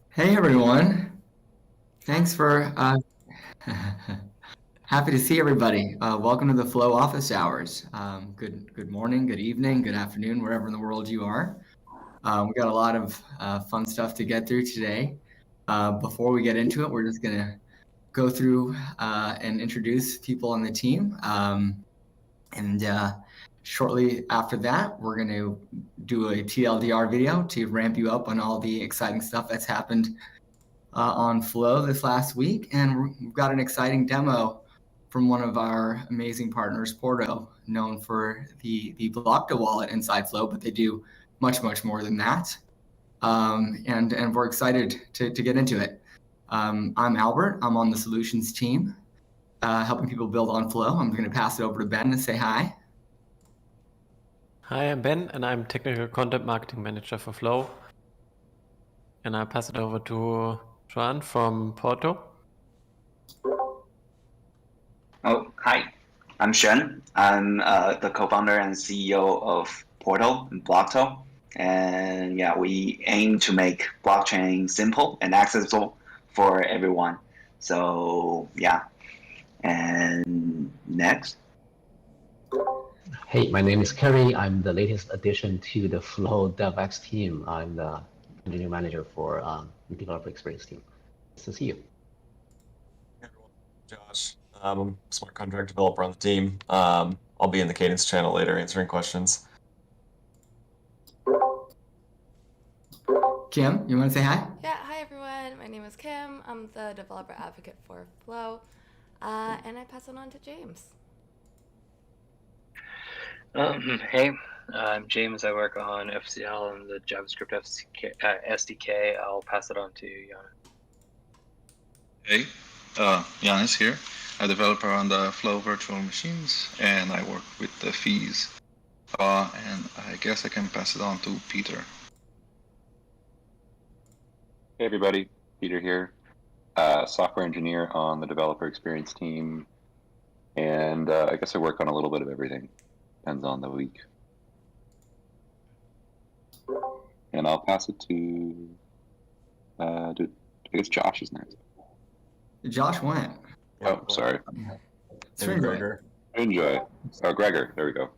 Hey everyone. Thanks for happy to see everybody. Welcome to the Flow office hours. Good morning, good evening, good afternoon, wherever in the world you are. We got a lot of fun stuff to get through today. Before we get into it, we're just gonna go through and introduce people on the team. And shortly after that, we're gonna do a TLDR video to ramp you up on all the exciting stuff that's happened on Flow this last week, and we've got an exciting demo from one of our amazing partners, Porto, known for the Blockto wallet inside Flow, but they do much more than that. And we're excited to get into it. I'm Albert. I'm on the solutions team, helping people build on Flow. I'm going to pass it over to Ben to say hi. Hi, I'm Ben, and I'm Technical Content Marketing Manager for Flow. And I pass it over to Joan from Porto. Oh, hi. I'm Shen. I'm the co-founder and CEO of Portal and Blockto. And yeah, we aim to make blockchain simple and accessible for everyone. So yeah. And next. Hey, my name is Kerry. I'm the latest addition to the Flow DevX team. I'm the engineering manager for the developer experience team. Nice to see you. Hey everyone, Josh. I'm a smart contract developer on the team. I'll be in the Cadence channel later answering questions. Kim, you want to say hi? Yeah, hi everyone. My name is Kim. I'm the developer advocate for Flow, and I pass it on to James. Hey, I'm James. I work on FCL and the JavaScript SDK. I'll pass it on to Yana. Hey, Giannis here, a developer on the Flow virtual machines, and I work with the fees. And I guess I can pass it on to Peter. Hey everybody, Peter here, software engineer on the developer experience team, and I guess I work on a little bit of everything, depends on the week. And I'll pass it to, I guess Josh is next. Josh went. Oh, sorry. Gregor. Enjoy. Oh, Gregor, there we go.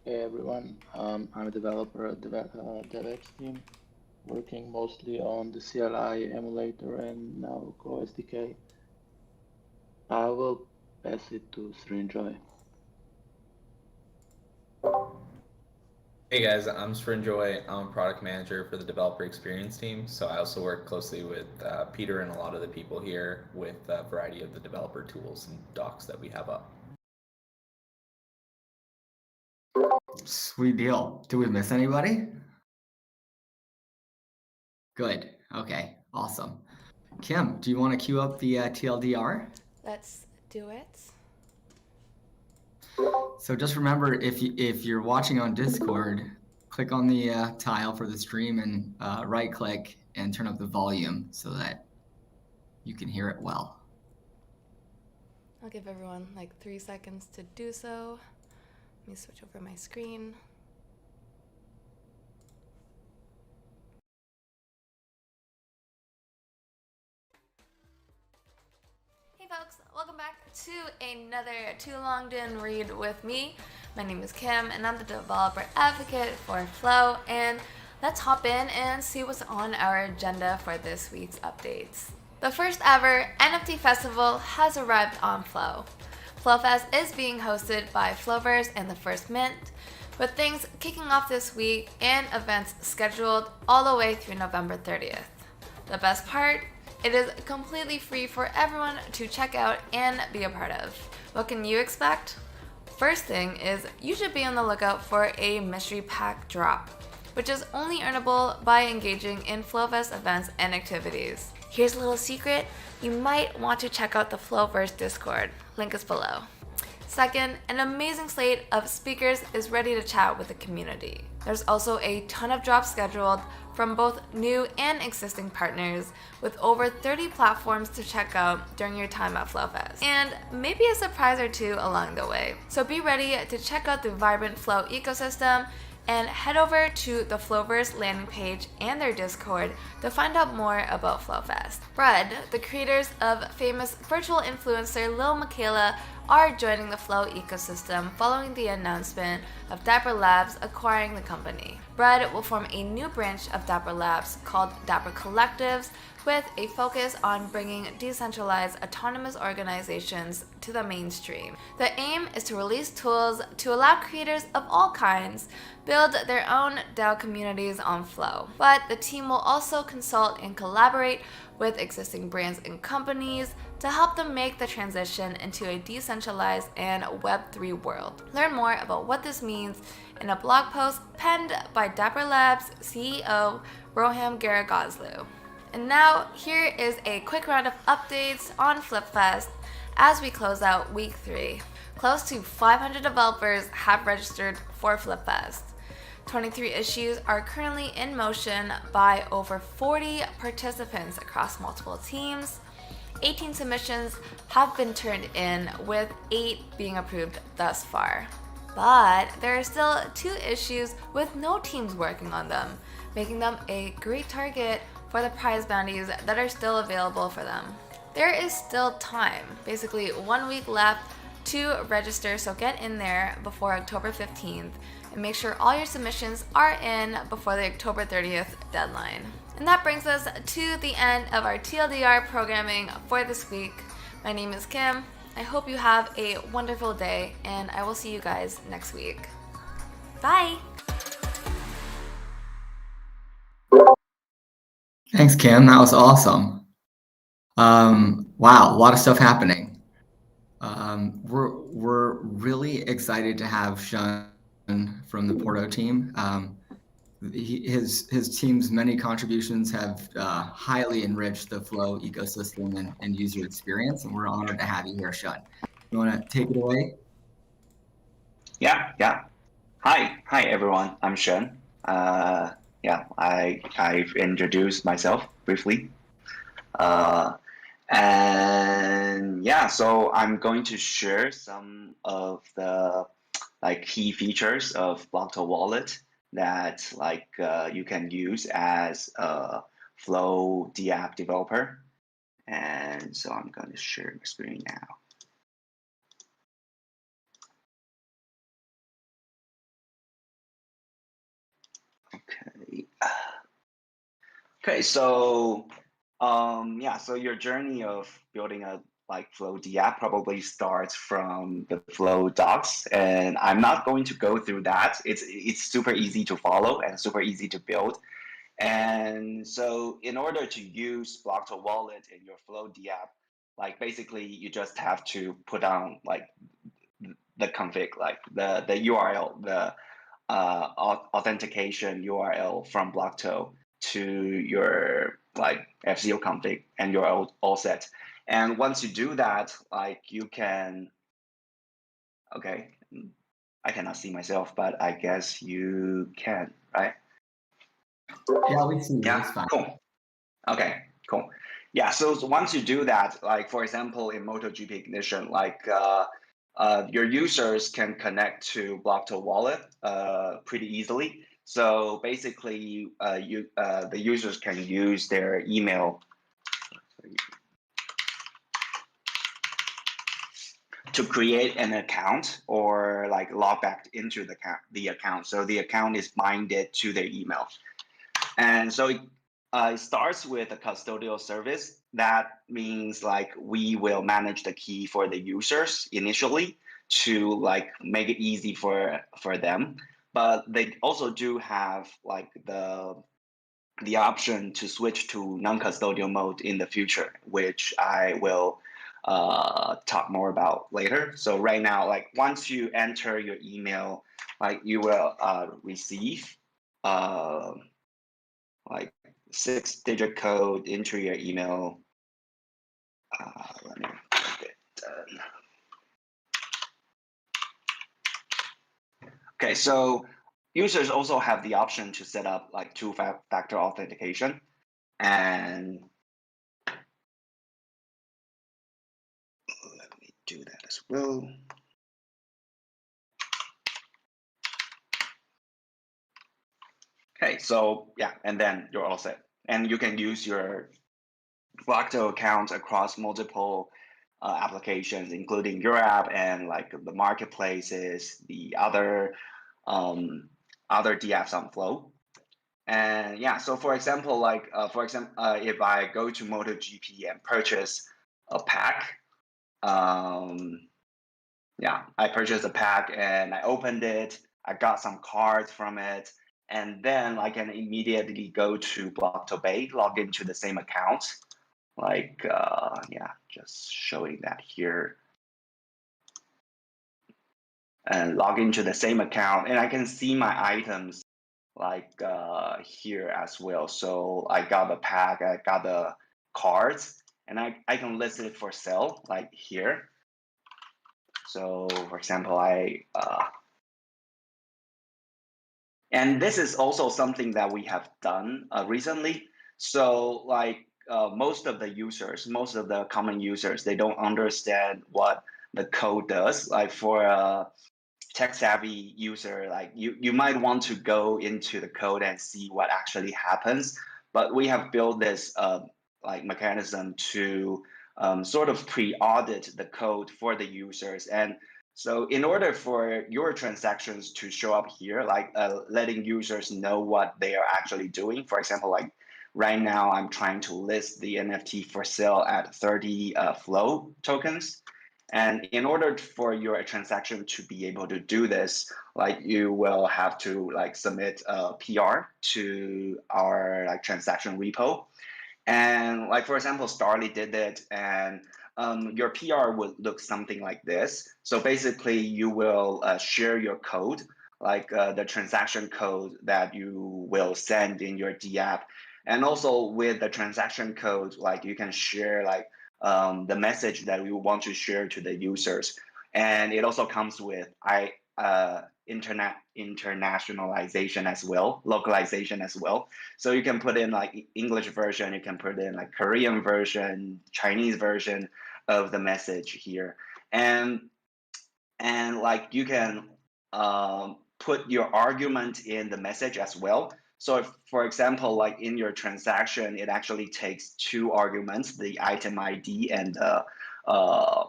Hey everyone, I'm a developer at the DevX team, working mostly on the CLI emulator and now Go SDK. I will pass it to Srinjoy. Hey guys, I'm Srinjoy. I'm a product manager for the developer experience team. So I also work closely with Peter and a lot of the people here with a variety of the developer tools and docs that we have up. Sweet deal. Did we miss anybody? Good. Okay. Awesome. Kim, do you want to queue up the TLDR? Let's do it. So just remember, if you're watching on Discord, click on the tile for the stream and right-click and turn up the volume so that you can hear it well. I'll give everyone like 3 seconds to do so. Let me switch over my screen. Hey folks, welcome back to another Too Long Didn't Read with me. My name is Kim and I'm the developer advocate for Flow, and let's hop in and see what's on our agenda for this week's updates. The first ever NFT festival has arrived on Flow. FlowFest is being hosted by Flowverse and the First Mint, with things kicking off this week and events scheduled all the way through November 30th. The best part? It is completely free for everyone to check out and be a part of. What can you expect? First thing is you should be on the lookout for a mystery pack drop, which is only earnable by engaging in FlowFest events and activities. Here's a little secret, you might want to check out the Flowverse Discord. Link is below. Second, an amazing slate of speakers is ready to chat with the community. There's also a ton of drops scheduled from both new and existing partners, with over 30 platforms to check out during your time at FlowFest, and maybe a surprise or two along the way. So be ready to check out the vibrant Flow ecosystem and head over to the Flowverse landing page and their Discord to find out more about FlowFest. Bread, the creators of famous virtual influencer Lil Michaela, are joining the Flow ecosystem following the announcement of Dapper Labs acquiring the company. Bread will form a new branch of Dapper Labs called Dapper Collectives, with a focus on bringing decentralized autonomous organizations to the mainstream. The aim is to release tools to allow creators of all kinds build their own DAO communities on Flow. But the team will also consult and collaborate with existing brands and companies to help them make the transition into a decentralized and Web3 world. Learn more about what this means in a blog post penned by Dapper Labs CEO Roham Garagazlu. And now, here is a quick round of updates on FlipFest as we close out week 3. Close to 500 developers have registered for FlipFest. 23 issues are currently in motion by over 40 participants across multiple teams. 18 submissions have been turned in, with 8 being approved thus far. But there are still 2 issues with no teams working on them, making them a great target for the prize bounties that are still available for them. There is still time, basically 1 week left to register, so get in there before October 15th and make sure all your submissions are in before the October 30th deadline. And that brings us to the end of our TLDR programming for this week. My name is Kim. I hope you have a wonderful day, and I will see you guys next week. Bye! Thanks, Kim. That was awesome. Wow, a lot of stuff happening. We're really excited to have Shun from the Porto team. His team's many contributions have highly enriched the Flow ecosystem and user experience, and we're honored to have you here, Shun. You want to take it away? Yeah. Hi everyone. I'm Shen. I've introduced myself briefly. So I'm going to share some of the key features of Blockto Wallet that you can use as a Flow DApp developer. And so I'm going to share my screen now. Okay, so so your journey of building a Flow DApp probably starts from the Flow docs, and I'm not going to go through that. It's super easy to follow and super easy to build. And so in order to use Blockto Wallet in your Flow DApp, basically you just have to put on the config, the URL, the authentication URL from Blockto to your FZO config, and you're all set. And once you do that, you can, okay, I cannot see myself, but I guess you can, right? Yeah, we see you. Yeah, It's fine. cool. Okay, cool. Yeah, so once you do that, for example, in MotoGP Ignition, your users can connect to Blockto Wallet pretty easily. So basically, the users can use their email to create an account or log back into the account. So the account is binded to their email. And so it starts with a custodial service. That means we will manage the key for the users initially to make it easy for them. But they also do have the option to switch to non-custodial mode in the future, which I will talk more about later. So right now, once you enter your email, you will receive 6-digit code into your email. Let me get it done. Okay, so users also have the option to set up two-factor authentication, and let me do that as well. Okay, so yeah, and then you're all set. And you can use your Blocto account across multiple applications, including your app and like the marketplaces, the other DApps on Flow. And yeah, so for example, if I go to MotoGP and purchase a pack, yeah, I purchased a pack and I opened it. I got some cards from it, and then I can immediately go to Blocto Bay, log into the same account. Yeah, just showing that here. And log into the same account, and I can see my items here as well. So I got a pack, I got the cards, and I can list it for sale like here. So for example, and this is also something that we have done recently. So most of the common users, they don't understand what the code does. Like for a tech savvy user, like you might want to go into the code and see what actually happens. But we have built this mechanism to sort of pre-audit the code for the users. And so in order for your transactions to show up here, letting users know what they are actually doing, for example, like right now I'm trying to list the NFT for sale at 30 Flow tokens. And in order for your transaction to be able to do this, you will have to submit a PR to our transaction repo. And for example, Starly did it, and your PR would look something like this. So basically, you will share your code, the transaction code that you will send in your DApp, and also with the transaction code, you can share the message that we want to share to the users. And it also comes with internationalization as well, localization as well. So you can put in English version, you can put in Korean version, Chinese version of the message here. And you can put your argument in the message as well. So if, for example, in your transaction, it actually takes two arguments, the item ID and the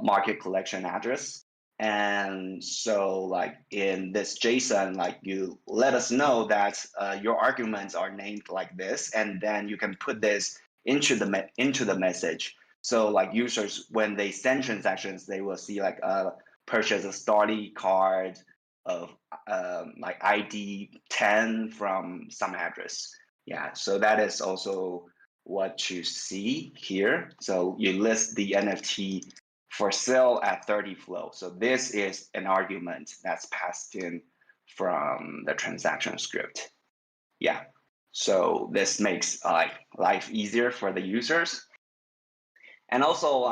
market collection address. And so in this JSON, you let us know that your arguments are named like this, and then you can put this into the message. So users, when they send transactions, they will see purchase a Starly card of ID 10 from some address. Yeah, so that is also what you see here. So you list the NFT for sale at 30 Flow. So this is an argument that's passed in from the transaction script. Yeah, so this makes life easier for the users. And also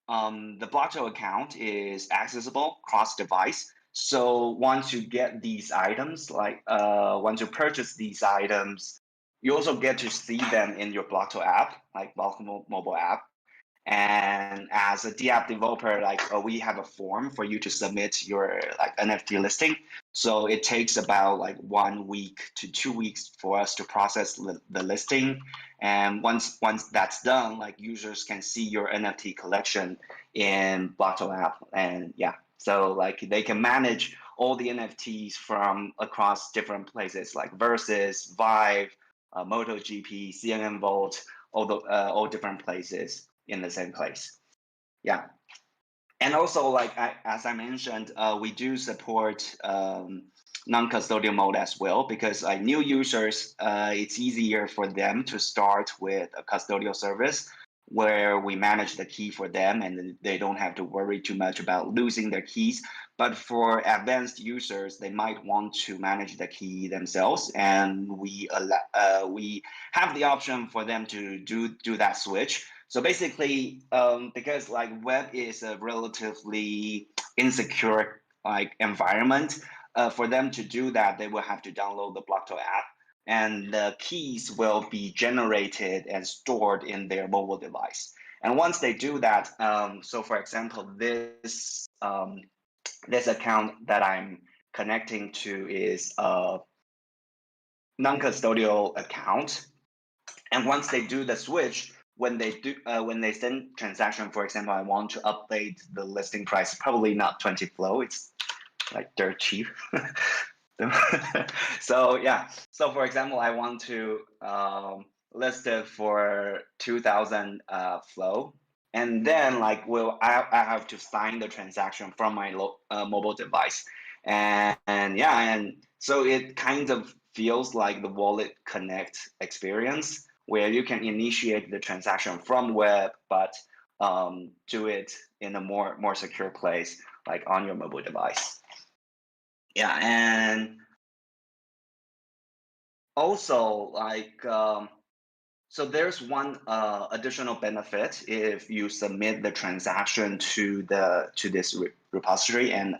the Blocto account is accessible cross-device. So once you get these items, once you purchase these items, you also get to see them in your Blocto app, Blocto mobile app. And as a DApp developer, we have a form for you to submit your NFT listing. So it takes about 1 week to 2 weeks for us to process the listing. And once that's done, users can see your NFT collection in Blocto app. And yeah, so they can manage all the NFTs from across different places like Versus, Vive, MotoGP, CNN Vault, all different places in the same place. Yeah. And also, as I mentioned, we do support non-custodial mode as well, because new users, it's easier for them to start with a custodial service where we manage the key for them and they don't have to worry too much about losing their keys. But for advanced users, they might want to manage the key themselves, and we have the option for them to do that switch. So basically, because web is a relatively insecure environment, for them to do that, they will have to download the Blocto app, and the keys will be generated and stored in their mobile device. And once they do that, so for example, this account that I'm connecting to is non-custodial account. And once they do the switch, when they send transaction, for example, I want to update the listing price, probably not 20 flow, it's like dirt cheap. So yeah, so for example, I want to list it for 2,000 flow, and then like I have to sign the transaction from my mobile device, and yeah, and so it kind of feels like the Wallet Connect experience where you can initiate the transaction from web, but do it in a more secure place, like on your mobile device. Yeah, and also like so there's one additional benefit if you submit the transaction to this repository, and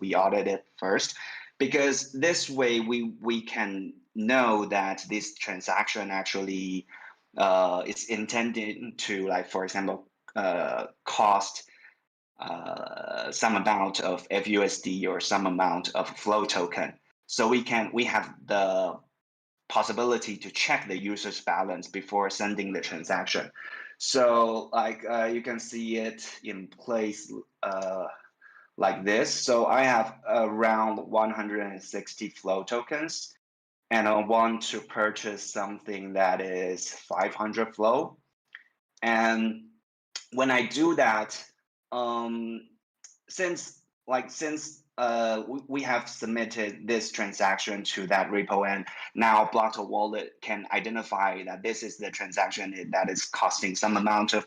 we audit it first, because this way we can know that this transaction actually is intended to, like, for example, cost some amount of FUSD or some amount of flow token. So we have the possibility to check the user's balance before sending the transaction. So like you can see it in place like this. So I have around 160 flow tokens, and I want to purchase something that is 500 flow. And when I do that, since we have submitted this transaction to that repo, and now Blockto Wallet can identify that this is the transaction that is costing some amount of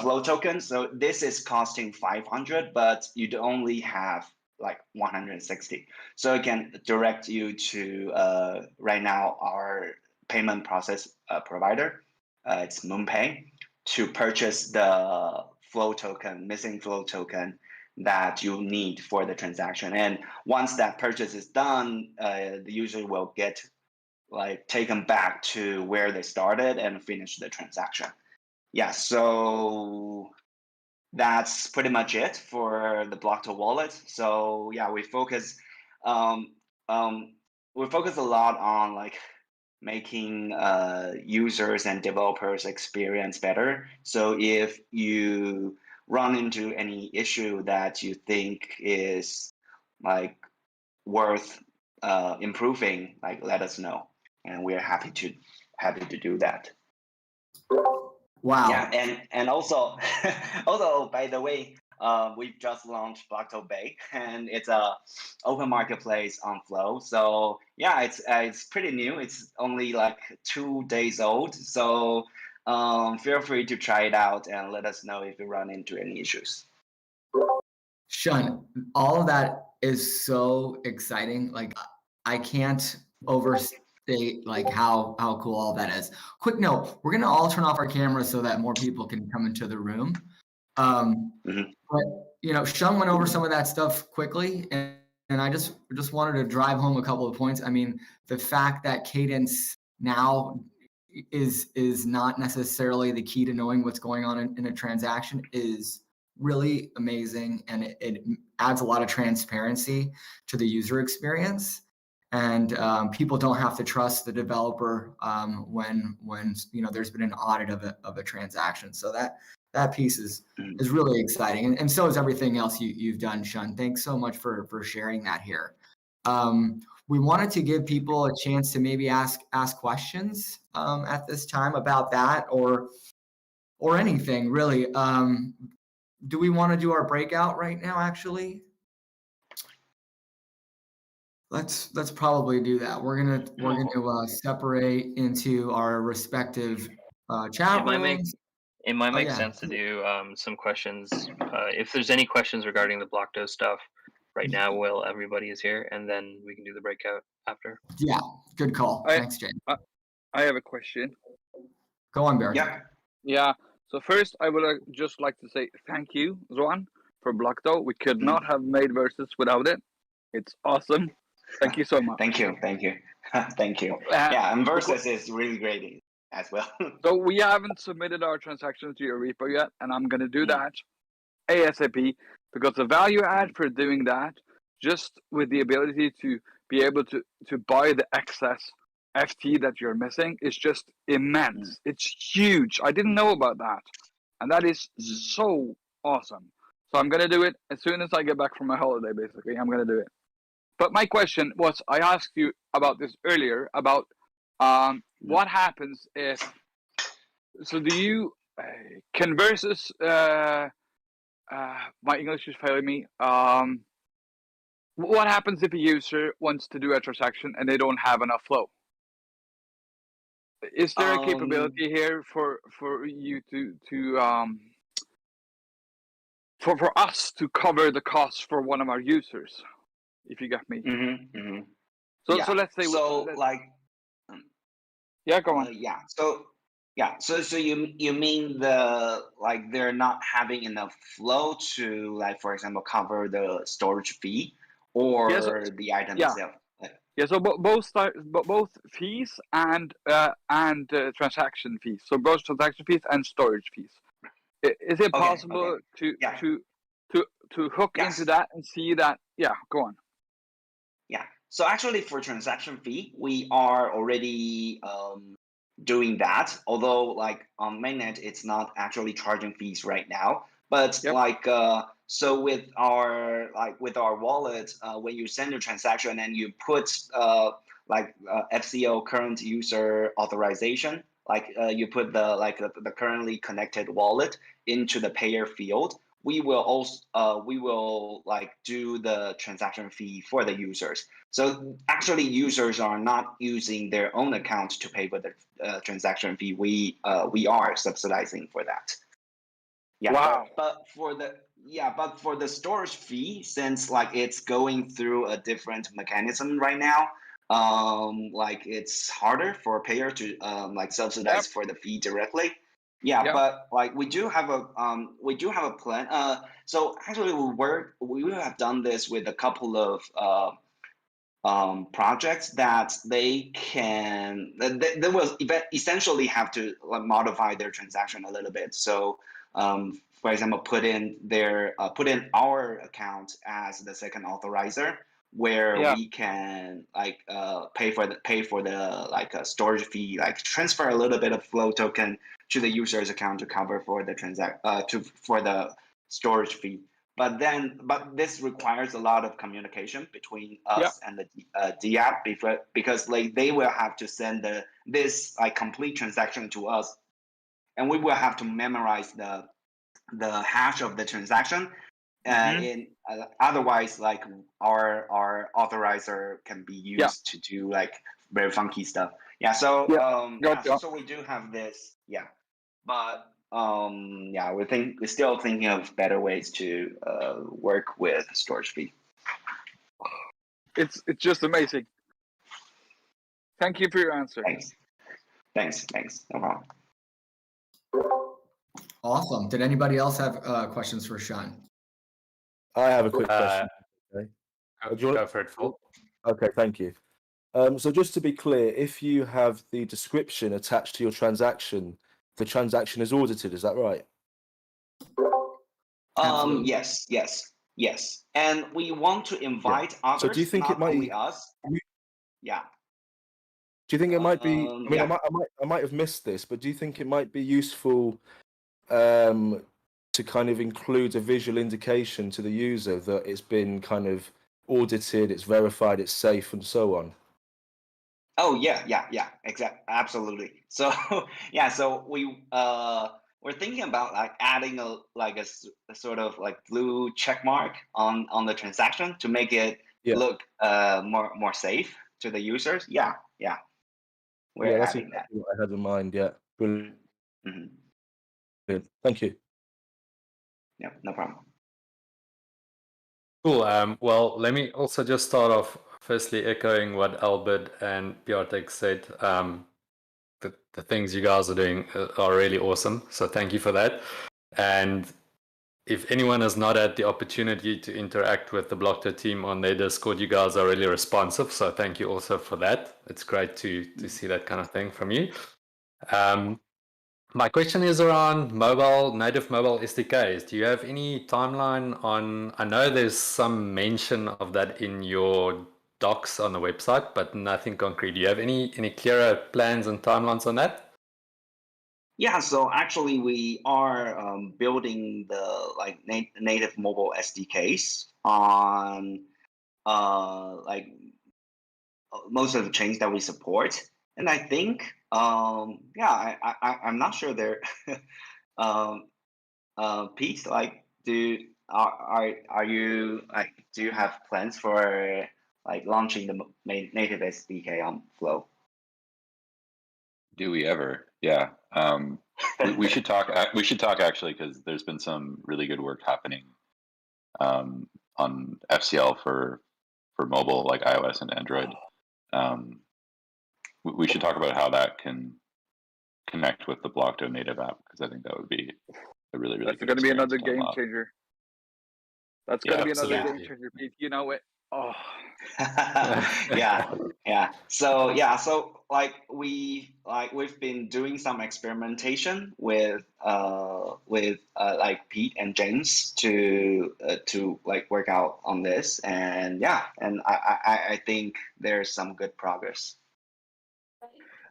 flow tokens. So this is costing 500, but you only have like 160. So it can direct you to right now our payment process provider. It's MoonPay, to purchase the flow token, missing flow token that you need for the transaction. And once that purchase is done, the user will get like taken back to where they started and finish the transaction. Yeah, so that's pretty much it for the Blockto wallet. So yeah, we focus a lot on like making users and developers experience better. So if you run into any issue that you think is like worth improving, like let us know, and we're happy to do that. Wow. Yeah, and also also by the way, we've just launched Blockto Bay, and it's a open marketplace on Flow. So yeah, it's pretty new. It's only like 2 days old. So feel free to try it out and let us know if you run into any issues. Shun, all of that is so exciting. Like I can't overstate like how cool all that is. Quick note, we're gonna all turn off our cameras so that more people can come into the room. But you know, Shun went over some of that stuff quickly, and I just wanted to drive home a couple of points. I mean, the fact that cadence now is not necessarily the key to knowing what's going on in a transaction is really amazing, and it adds a lot of transparency to the user experience. And people don't have to trust the developer when you know there's been an audit of a transaction. So that piece is really exciting, and so is everything else you've done, Shun. Thanks so much for sharing that here. We wanted to give people a chance to maybe ask questions at this time about that or anything really. Do we want to do our breakout right now? Actually, let's probably do that. We're gonna separate into our respective chat rooms. It might make sense to do some questions. If there's any questions regarding the Blockto stuff right now, while everybody is here, and then we can do the breakout after. Yeah, good call. Thanks, Jay. I have a question. Go on, Barry. Yeah. So first, I would just like to say thank you, Zoan, for Blockto. We could not have made Versus without it. It's awesome. Thank you so much. Thank you. Thank you. Yeah, and Versus is really great as well. So we haven't submitted our transaction to your repo yet, and I'm going to do that ASAP, because the value add for doing that, just with the ability to be able to buy the excess FT that you're missing is just immense. It's huge. I didn't know about that, and that is so awesome. So I'm gonna do it as soon as I get back from my holiday. Basically, I'm gonna do it. But my question was, I asked you about this earlier about what happens if. So do you can versus my English is failing me. What happens if a user wants to do a transaction and they don't have enough flow? Is there a capability here for you to for us to cover the cost for one of our users, if you get me? So Yeah. so let's say yeah, go on. So you mean they're not having enough flow to, like, for example, cover the storage fee or the item itself? Yeah, so both fees and transaction fees. So both transaction fees and storage fees. Is it possible to hook into that and see that? Yeah, go on. Yeah. So actually, for transaction fee, we are already doing that. Although, like, on mainnet, it's not actually charging fees right now. But so with our wallet, when you send a transaction and you put FCO, current user authorization, you put the currently connected wallet into the payer field, we will also do the transaction fee for the users. So actually, users are not using their own account to pay for the transaction fee. We are subsidizing for that. Yeah. Wow. But for the storage fee, since it's going through a different mechanism right now, it's harder for a payer to subsidize for the fee directly. Yeah, but we do have a plan. So actually, we have done this with a couple of projects that they will essentially have to modify their transaction a little bit. So, for example, put in our account as the second authorizer, where we can pay for the storage fee, transfer a little bit of flow token to the user's account to cover for the for the storage fee. But this requires a lot of communication between us and the DApp, because they will have to send this complete transaction to us, and we will have to memorize the hash of the transaction. Otherwise, our authorizer can be used to do very funky stuff. Yeah. So so we do have this. Yeah. But we're still thinking of better ways to work with storage fee. It's just amazing. Thank you for your answer. Thanks. No problem. Awesome. Did anybody else have questions for Sean? I have a quick question. Go for it, Phil. Okay, thank you. So just to be clear, if you have the description attached to your transaction, the transaction is audited, is that right? Yes. And we want to invite others, so do you think not it might only us. Yeah. Do you think it might be? I mean, I might have missed this, but do you think it might be useful to kind of include a visual indication to the user that it's been kind of audited, it's verified, it's safe, and so on? Oh yeah, exactly, absolutely. So so we're thinking about adding a sort of blue check mark on the transaction to make it look more safe to the users. Yeah. We're that's adding that. what I had in mind. Yeah, brilliant. Good. Thank you. Yeah, no problem. Cool. Well, let me also just start off firstly echoing what Albert and Piotr said. The things you guys are doing are really awesome. So thank you for that. And if anyone has not had the opportunity to interact with the Blockto team on their Discord, you guys are really responsive. So thank you also for that. It's great to see that kind of thing from you. My question is around native mobile SDKs. Do you have any timeline on? I know there's some mention of that in your docs on the website, but nothing concrete. Do you have any clearer plans and timelines on that? Yeah, so actually we are building the native mobile SDKs on most of the chains that we support, and I think I'm not sure they're Pete, are you do you have plans for launching the native SDK on Flow? Do we ever? Yeah. We should talk. We should talk actually, because there's been some really good work happening on FCL for mobile, like iOS and Android. We should talk about how that can connect with the Blockto native app, because I think that would be a really good. That's going to be another game changer. That's going to be another absolutely. game changer, Pete. You know it. Oh. yeah. So we've been doing some experimentation with Pete and James to work out on this, and I think there's some good progress.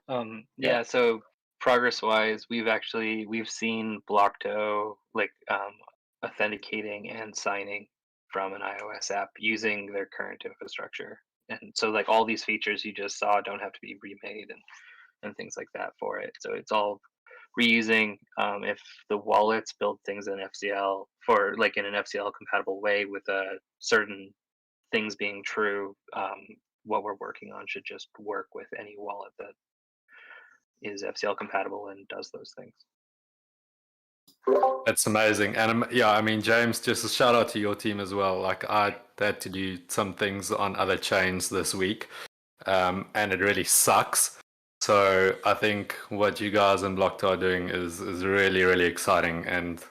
So progress wise, we've seen Blockto authenticating and signing from an iOS app using their current infrastructure, and so all these features you just saw don't have to be remade and things like that for it. So it's all reusing. If the wallets build things in FCL for in an FCL compatible way with certain things being true, what we're working on should just work with any wallet that is FCL compatible and does those things. That's amazing. And I mean, James, just a shout out to your team as well. I had to do some things on other chains this week, and it really sucks. So I think what you guys in Blockto are doing is really, really exciting. And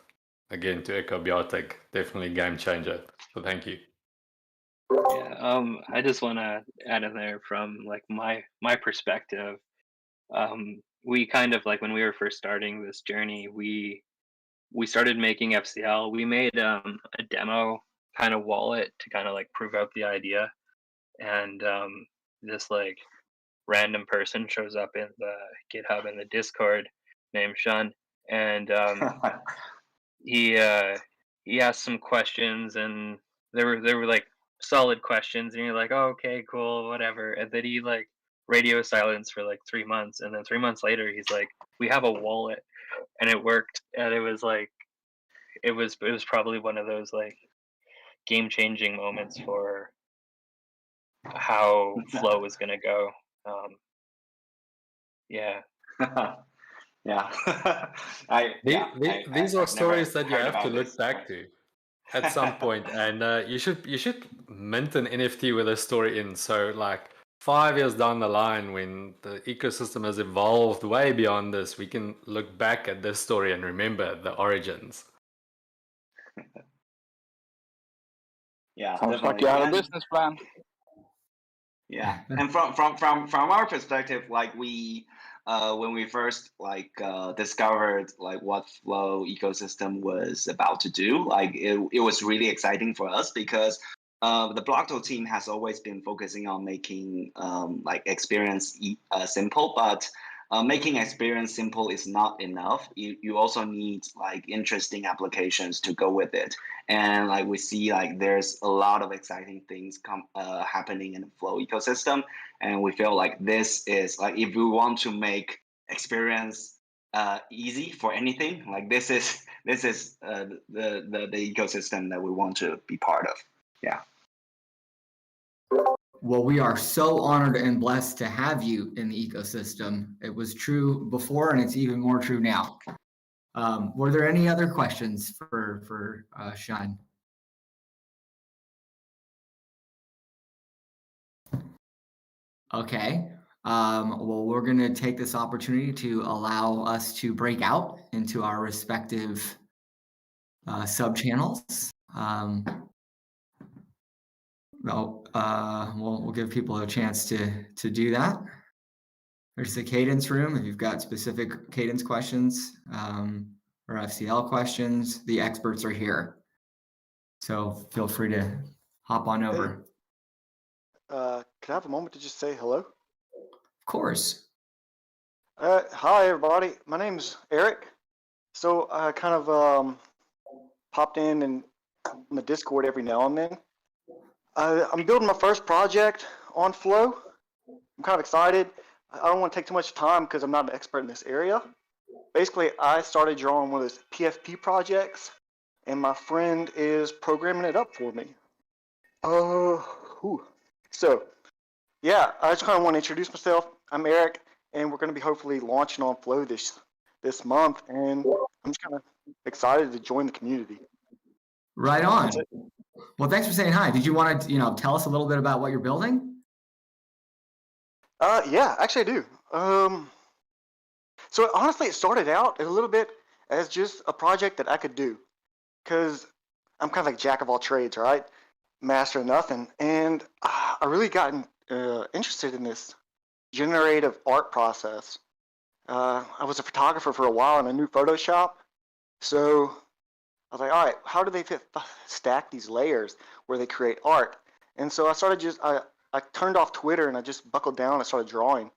again, to echo Bjartek, definitely game changer. So thank you. Yeah, I just want to add in there from my perspective. We kind of when we were first starting this journey, we started making FCL. We made a demo kind of wallet to kind of prove out the idea, and this random person shows up in the GitHub and the Discord named Shun, and he asked some questions, and they were solid questions, and you're like, oh, okay, cool, whatever. And then he radio silence for 3 months, and then 3 months later he's like, we have a wallet, and it worked, and it was it was probably one of those game changing moments for how Flow is gonna go. Yeah. These are stories that you have to look back to at some point, and you should mint an NFT with a story in. So 5 years down the line, when the ecosystem has evolved way beyond this, we can look back at this story and remember the origins. Yeah, sounds like you have a business plan. Yeah, and from our perspective, we when we first discovered what Flow ecosystem was about to do, it was really exciting for us, because the Blockto team has always been focusing on making experience simple, but making experience simple is not enough. You also need interesting applications to go with it, and we see there's a lot of exciting things happening in the Flow ecosystem, and we feel this is if we want to make experience easy for anything, this is the ecosystem that we want to be part of. Yeah. Well, we are so honored and blessed to have you in the ecosystem. It was true before, and it's even more true now. Were there any other questions for Shun? Okay. Well, we're going to take this opportunity to allow us to break out into our respective sub-channels. We'll give people a chance to do that. There's the cadence room. If you've got specific cadence questions or FCL questions, the experts are here. So feel free to hop on over. Could I have a moment to just say hello? Of course. Hi, everybody. My name's Eric. So I kind of popped in and on the Discord every now and then. I'm building my first project on Flow. I'm kind of excited. I don't want to take too much time because I'm not an expert in this area. Basically, I started drawing one of those PFP projects, and my friend is programming it up for me. So, yeah, I just kind of want to introduce myself. I'm Eric, and we're going to be hopefully launching on Flow this month, and I'm just kind of excited to join the community. Right on. Well, thanks for saying hi. Did you want to, tell us a little bit about what you're building? Yeah, actually I do. So honestly, it started out a little bit as just a project that I could do, because I'm kind of like jack of all trades, right? Master of nothing, and I really gotten interested in this generative art process. I was a photographer for a while and I knew Photoshop, so I was like, all right, how do they stack these layers where they create art? And so I started I turned off Twitter and I just buckled down and started drawing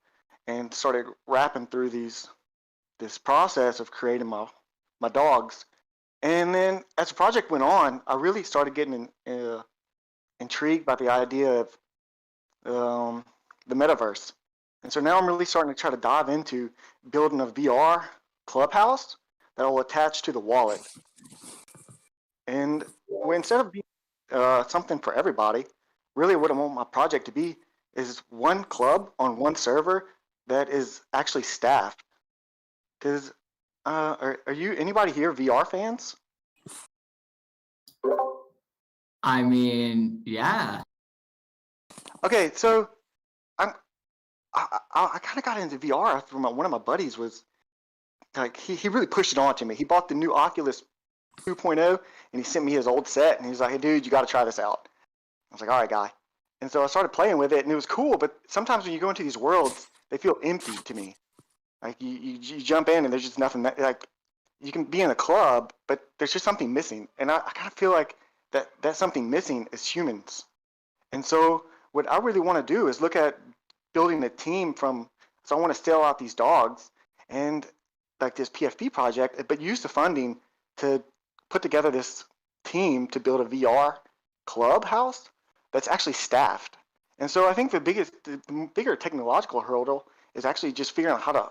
and started rapping through this process of creating my dogs. And then as the project went on, I really started getting intrigued by the idea of the metaverse. And so now I'm really starting to try to dive into building a VR clubhouse that will attach to the wallet. And instead of being something for everybody, really what I want my project to be is one club on one server that is actually staffed. Because are you anybody here VR fans? I mean, yeah. Okay, so I kind of got into VR after one of my buddies was like he really pushed it on to me. He bought the new Oculus 2.0 and he sent me his old set and he was like, hey dude, you got to try this out. I was like, all right, guy. And so I started playing with it and it was cool, but sometimes when you go into these worlds, they feel empty to me. Like you jump in and there's just nothing like you can be in a club, but there's just something missing. And I kind of feel like that something missing is humans. And so what I really want to do is look at building a team so I want to sell out these dogs and like this PFP project, but use the funding to put together this team to build a VR clubhouse that's actually staffed. And so I think the bigger technological hurdle is actually just figuring out how to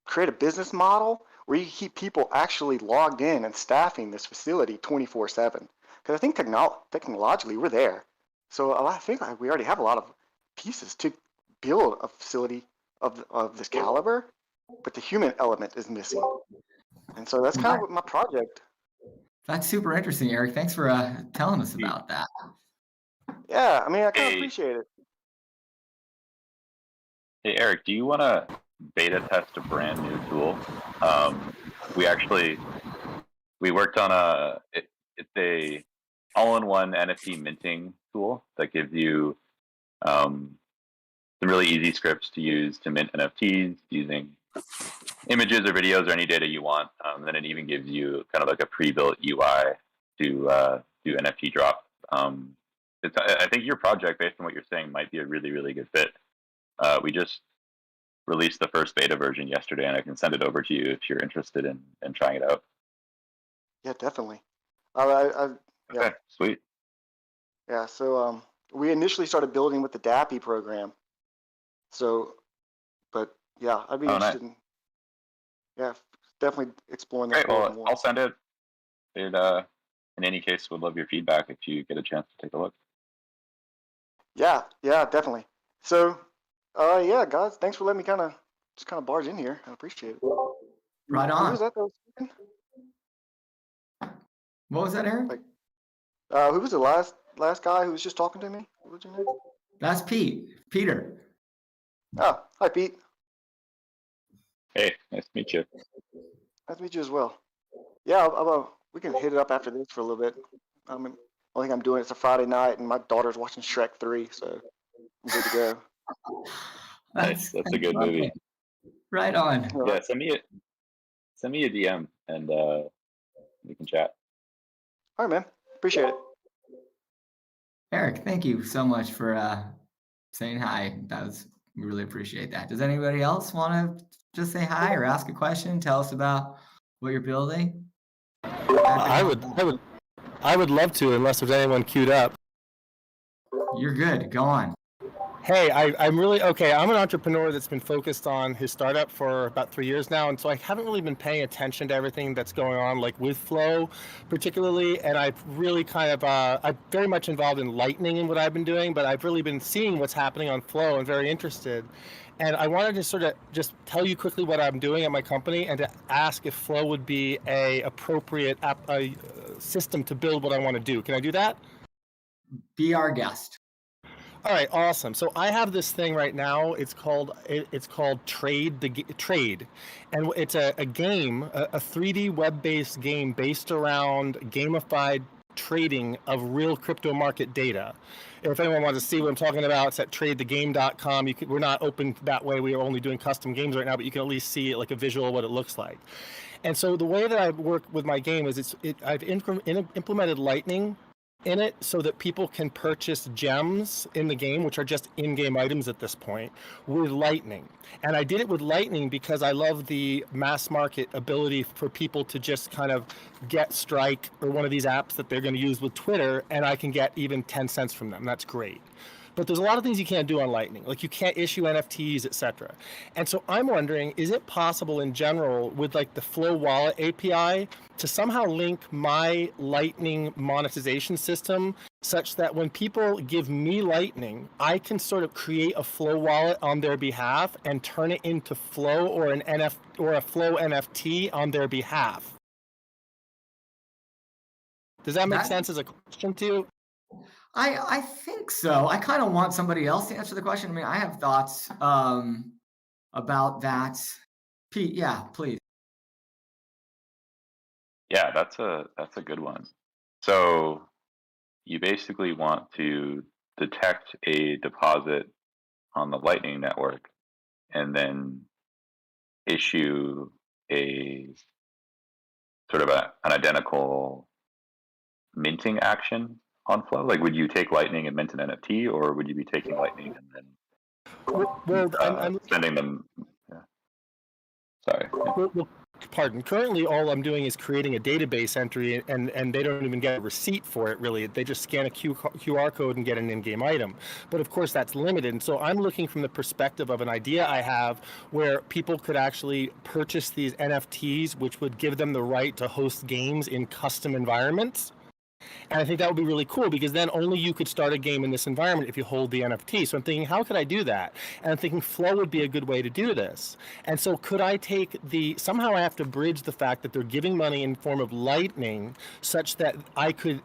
create a business model where you keep people actually logged in and staffing this facility 24/7. Because I think technologically we're there. So I think we already have a lot of pieces to build a facility of this caliber, but the human element is missing. And so that's kind of my project. That's super interesting, Eric. Thanks for telling us about that. Yeah, I mean, I kind of appreciate it. Hey, Eric, do you want to beta test a brand new tool? We worked on it's a all-in-one NFT minting tool that gives you some really easy scripts to use to mint NFTs using images or videos or any data you want. Then it even gives you kind of like a pre-built UI to do NFT drop. I think your project, based on what you're saying, might be a really, really good fit. We just released the first beta version yesterday, and I can send it over to you if you're interested in trying it out. Yeah, definitely. Okay, yeah. Sweet. Yeah, so we initially started building with the DAPI program. So, but yeah, I'd be interested in definitely exploring that. Great. Well, more. I'll send it. In any case, would love your feedback if you get a chance to take a look. Yeah, definitely. So, yeah, guys, thanks for letting me kind of barge in here. I appreciate it. Right on. Who was that was speaking? What was that, Eric? Who was the last guy who was just talking to me? What was your name? That's Peter. Oh, hi, Pete. Hey, nice to meet you. Nice to meet you as well. Yeah, we can hit it up after this for a little bit. I mean, only thing I'm doing, it's a Friday night, and my daughter's watching Shrek 3, so I'm good to go. Nice, that's a good movie. Right on. Yeah, send me a DM, and we can chat. All right, man. Appreciate it. Eric, thank you so much for saying hi. We really appreciate that. Does anybody else want to just say hi or ask a question? Tell us about what you're building. I would love to, unless there's anyone queued up. You're good. Go on. Hey, I'm really okay. I'm an entrepreneur that's been focused on his startup for about 3 years now, and so I haven't really been paying attention to everything that's going on, like with Flow, particularly. And I've really kind of I'm very much involved in Lightning in what I've been doing, but I've really been seeing what's happening on Flow and very interested. And I wanted to sort of just tell you quickly what I'm doing at my company and to ask if Flow would be a appropriate system to build what I want to do. Can I do that? Be our guest. All right, awesome. So I have this thing right now. It's called Trade, and it's a game, a 3D web-based game based around gamified trading of real crypto market data. If anyone wants to see what I'm talking about, it's at tradethegame.com. We're not open that way. We are only doing custom games right now, but you can at least see it like a visual of what it looks like. And so the way that I work with my game is I've implemented Lightning in it so that people can purchase gems in the game, which are just in-game items at this point, with Lightning. And I did it with Lightning because I love the mass market ability for people to just kind of get Strike or one of these apps that they're going to use with Twitter, and I can get even 10 cents from them. That's great. But there's a lot of things you can't do on Lightning, like you can't issue NFTs, etc. And so I'm wondering, is it possible in general with like the Flow Wallet API to somehow link my Lightning monetization system such that when people give me Lightning, I can sort of create a Flow wallet on their behalf and turn it into Flow or a Flow NFT on their behalf? Does that make sense as a question to you? I think so. I kind of want somebody else to answer the question. I mean, I have thoughts about that. Pete, yeah, please. Yeah, that's a good one. So you basically want to detect a deposit on the Lightning Network and then issue a sort of an identical minting action on Flow? Like, would you take Lightning and mint an NFT, or would you be taking Lightning and then sending them? Yeah. Sorry. Well, pardon. Currently, all I'm doing is creating a database entry, and they don't even get a receipt for it, really. They just scan a QR code and get an in-game item. But of course, that's limited. And so I'm looking from the perspective of an idea I have where people could actually purchase these NFTs, which would give them the right to host games in custom environments. And I think that would be really cool because then only you could start a game in this environment if you hold the NFT. So I'm thinking, how could I do that? And I'm thinking Flow would be a good way to do this. And so could I take somehow I have to bridge the fact that they're giving money in form of Lightning such that I could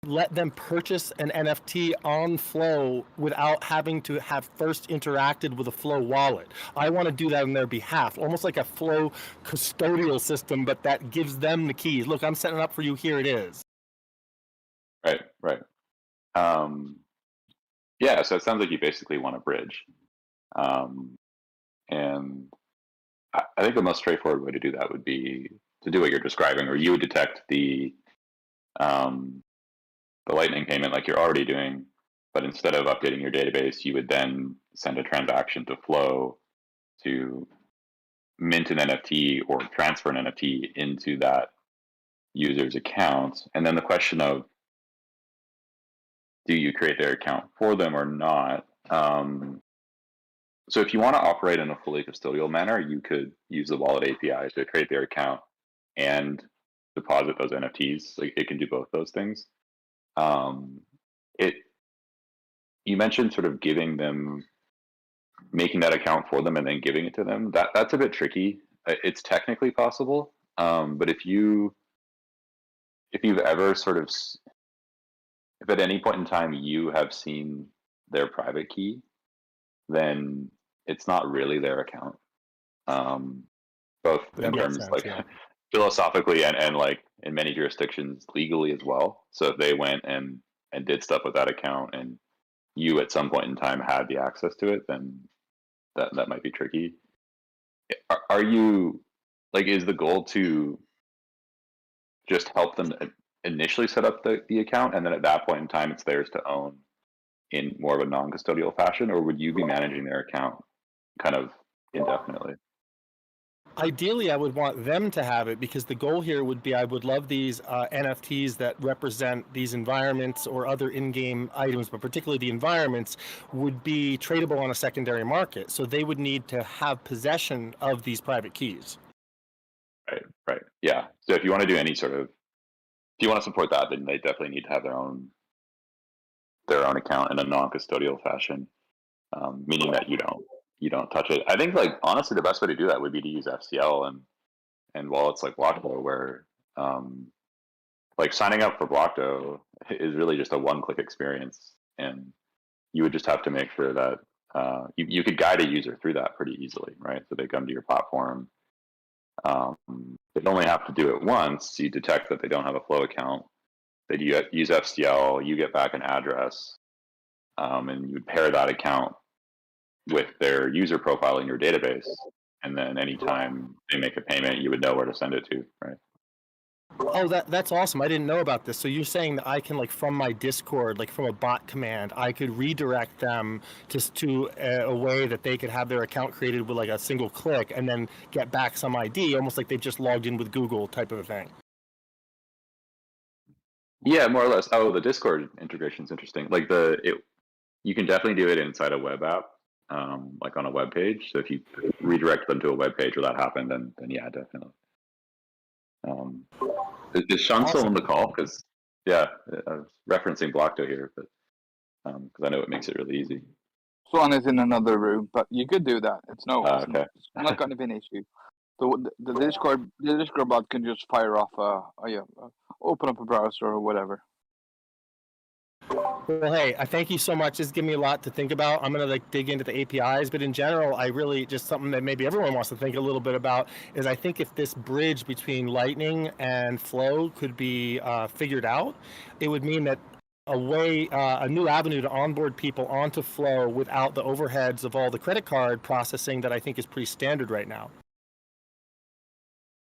let them purchase an NFT on Flow without having to have first interacted with a Flow wallet. I want to do that on their behalf, almost like a Flow custodial system, but that gives them the keys. Look, I'm setting it up for you. Here it is. Right. Yeah, so it sounds like you basically want a bridge. And I think the most straightforward way to do that would be to do what you're describing, or you would detect the Lightning payment like you're already doing, but instead of updating your database, you would then send a transaction to Flow to mint an NFT or transfer an NFT into that user's account. And then the question of, do you create their account for them or not? So if you want to operate in a fully custodial manner, you could use the wallet API to create their account and deposit those NFTs. Like, it can do both those things. You mentioned sort of making that account for them and then giving it to them. That's a bit tricky. It's technically possible, but if you've ever sort of, if at any point in time you have seen their private key, then it's not really their account. Both in terms philosophically and like in many jurisdictions legally as well. So if they went and did stuff with that account and you at some point in time had the access to it, then that might be tricky. Are you, like, is the goal to just help them initially set up the account, and then at that point in time it's theirs to own in more of a non-custodial fashion, or would you be managing their account kind of indefinitely? Ideally, I would want them to have it, because the goal here would be I would love these NFTs that represent these environments or other in-game items, but particularly the environments would be tradable on a secondary market. So they would need to have possession of these private keys. Right. Yeah. So if you want to do any sort of, if you want to support that, then they definitely need to have their own account in a non-custodial fashion, meaning that you don't touch it. I think, like, honestly, the best way to do that would be to use FCL and wallets like Blockto, where like signing up for Blockto is really just a one-click experience, and you would just have to make sure that you could guide a user through that pretty easily, right? So they come to your platform. They'd only have to do it once. You detect that they don't have a Flow account. They use FCL. You get back an address, and you would pair that account with their user profile in your database, and then anytime they make a payment, you would know where to send it to, right? Oh, that's awesome. I didn't know about this. So you're saying that I can, like, from my Discord, like from a bot command, I could redirect them to a way that they could have their account created with like a single click and then get back some ID, almost like they've just logged in with Google type of a thing. Yeah, more or less. Oh, the Discord integration is interesting. Like you can definitely do it inside a web app, like on a web page. So if you redirect them to a web page where that happened, then yeah, definitely. Is Sean still on the call? Because yeah, I was referencing Blockto here, but because I know it makes it really easy. Swan is in another room, but you could do that. It's Okay. it's not going to be an issue. The Discord bot can just fire off open up a browser or whatever. Well, hey, I thank you so much. It's given me a lot to think about. I'm gonna like dig into the APIs, but in general, I really just something that maybe everyone wants to think a little bit about is I think if this bridge between Lightning and Flow could be figured out, it would mean that a new avenue to onboard people onto Flow without the overheads of all the credit card processing that I think is pretty standard right now.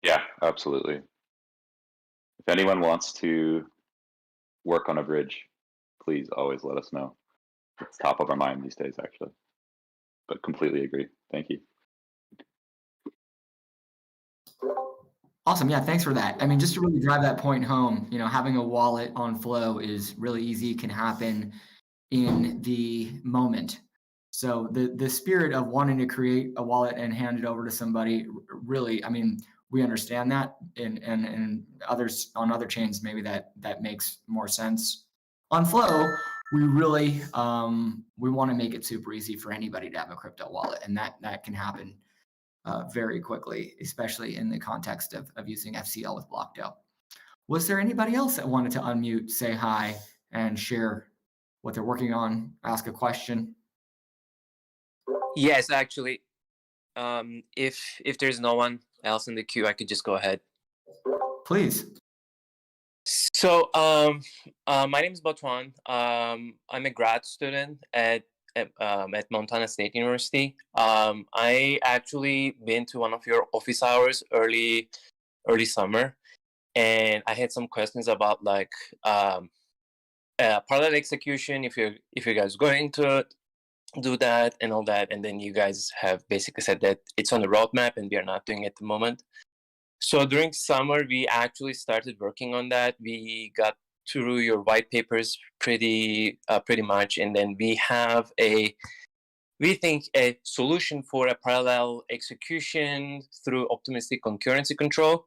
Yeah, absolutely. If anyone wants to work on a bridge, please always let us know. It's top of our mind these days, actually. But completely agree. Thank you. Awesome. Yeah, thanks for that. I mean, just to really drive that point home, having a wallet on Flow is really easy, can happen in the moment. So the spirit of wanting to create a wallet and hand it over to somebody, really, I mean, we understand that, and others on other chains, maybe that makes more sense. On Flow, we really we want to make it super easy for anybody to have a crypto wallet, and that can happen very quickly, especially in the context of using FCL with Blockto. Was there anybody else that wanted to unmute, say hi, and share what they're working on, ask a question? Yes, actually, if there's no one else in the queue, I could just go ahead. Please. So, my name is Batuan. I'm a grad student at Montana State University. I actually been to one of your office hours early summer, and I had some questions about like parallel execution. If you guys going to do that and all that, and then you guys have basically said that it's on the roadmap and we are not doing it at the moment. So during summer, we actually started working on that. We got through your white papers pretty much, and then we have we think a solution for a parallel execution through optimistic concurrency control.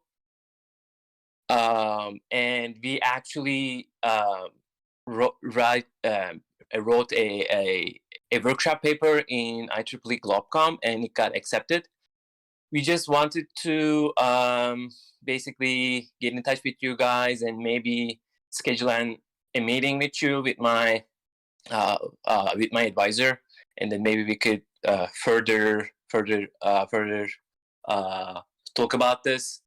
And we actually wrote a workshop paper in IEEE GlobCom, and it got accepted. We just wanted to basically get in touch with you guys and maybe schedule a meeting with you with my advisor, and then maybe we could further talk about this,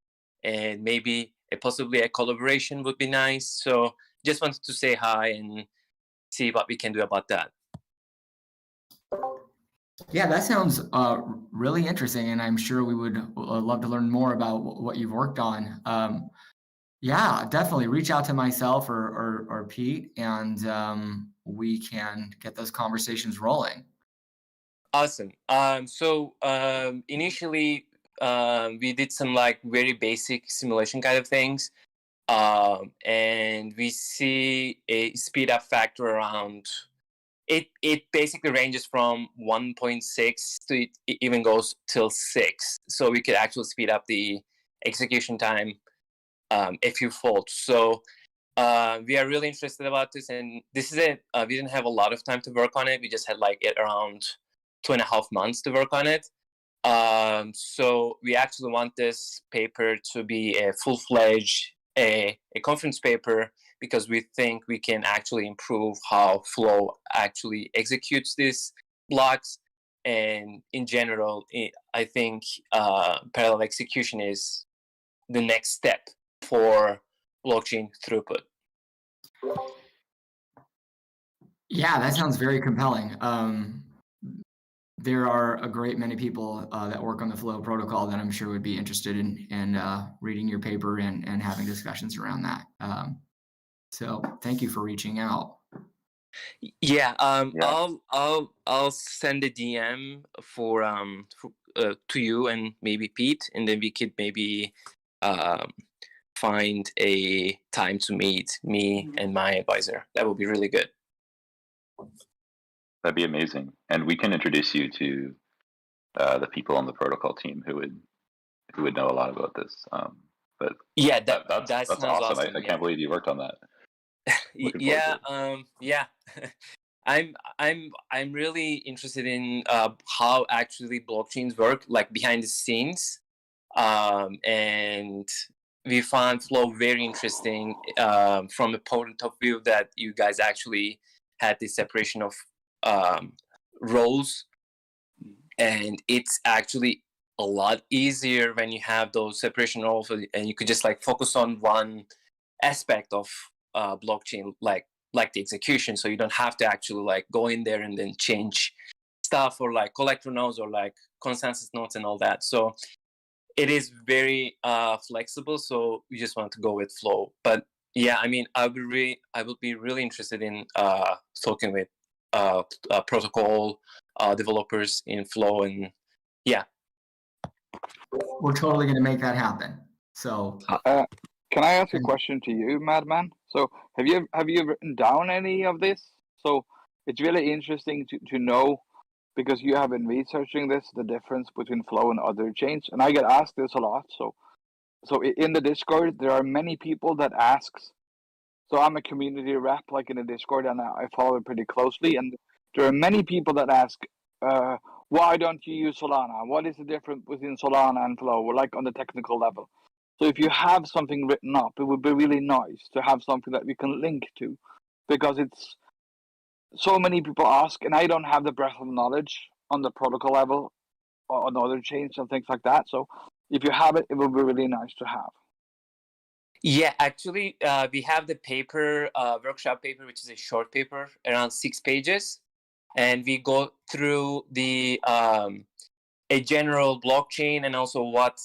and maybe possibly a collaboration would be nice. So just wanted to say hi and see what we can do about that. Yeah, that sounds really interesting, and I'm sure we would love to learn more about what you've worked on. Yeah, definitely reach out to myself or Pete, and we can get those conversations rolling. Awesome. Initially, we did some like very basic simulation kind of things, and we see a speed up factor around. It basically ranges from 1.6 to it even goes till 6. So we could actually speed up the execution time a few fold. So we are really interested about this, and this is it. We didn't have a lot of time to work on it. We just had like around 2.5 months to work on it. So we actually want this paper to be a full-fledged a conference paper, because we think we can actually improve how Flow actually executes these blocks. And in general, I think parallel execution is the next step for blockchain throughput. Yeah, that sounds very compelling. There are a great many people that work on the Flow protocol that I'm sure would be interested in reading your paper and having discussions around that. So thank you for reaching out. Yeah, I'll send a DM to you and maybe Pete, and then we could maybe find a time to meet me and my advisor. That would be really good. That'd be amazing, and we can introduce you to the people on the protocol team who would know a lot about this. But yeah, that's sounds awesome. awesome. I can't believe you worked on that. Yeah, yeah. I'm really interested in how actually blockchains work, like behind the scenes, and we found Flow very interesting from a point of view that you guys actually had the separation of roles, and it's actually a lot easier when you have those separation roles, and you could just like focus on one aspect of blockchain, like the execution, so you don't have to actually like go in there and then change stuff, or like collector nodes, or like consensus nodes and all that. So it is very flexible, so we just want to go with Flow. But yeah, I mean, I would be really interested in talking with protocol developers in Flow, and yeah. We're totally going to make that happen. So can I ask a question to you, Madman? So have you written down any of this? So it's really interesting to know, because you have been researching this, the difference between Flow and other chains, and I get asked this a lot. So in the Discord, there are many people that asks. So I'm a community rep, like in the Discord, and I follow it pretty closely. And there are many people that ask, why don't you use Solana? What is the difference between Solana and Flow, like on the technical level? So if you have something written up, it would be really nice to have something that we can link to, because it's so many people ask, and I don't have the breadth of knowledge on the protocol level or on other chains and things like that. So if you have it, it will be really nice to have. Yeah, actually, we have the paper, workshop paper, which is a short paper, around 6 pages, and we go through the a general blockchain, and also what